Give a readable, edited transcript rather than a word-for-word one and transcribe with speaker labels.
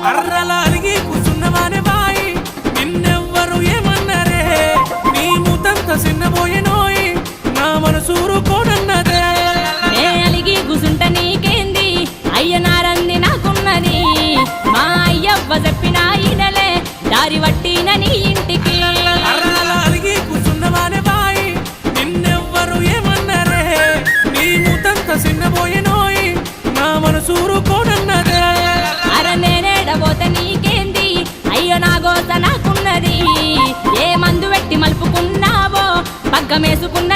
Speaker 1: అర్రలా అలిగి కూర్చున్నవానే బాయి నిన్నెవ్వరు ఏమన్నారే నీ మూతంత చిన్నబోయేనోయి నా మనసూరు కోడన్నదే
Speaker 2: ఏ అలిగి కూసుంట నీకేంది అయ్యనారంది నాకున్నది మా అయ్యవ్వ చెప్పిన ఈనలే దారి వట్టిన నీ ఇంటికి
Speaker 1: అర్రలా అలిగి కూర్చున్నవానే బాయి నిన్నెవ్వరు ఏమన్నారే నీ మూతంత చిన్నబోయేనోయి నా మనసూరు కోడన్నదే
Speaker 2: అర నేనేడబోతే నీకేంది అయ్యో నా గోత నాకున్నది ఏ మందు పెట్టి మలుపుకున్నావో పగ్గమేసుకున్న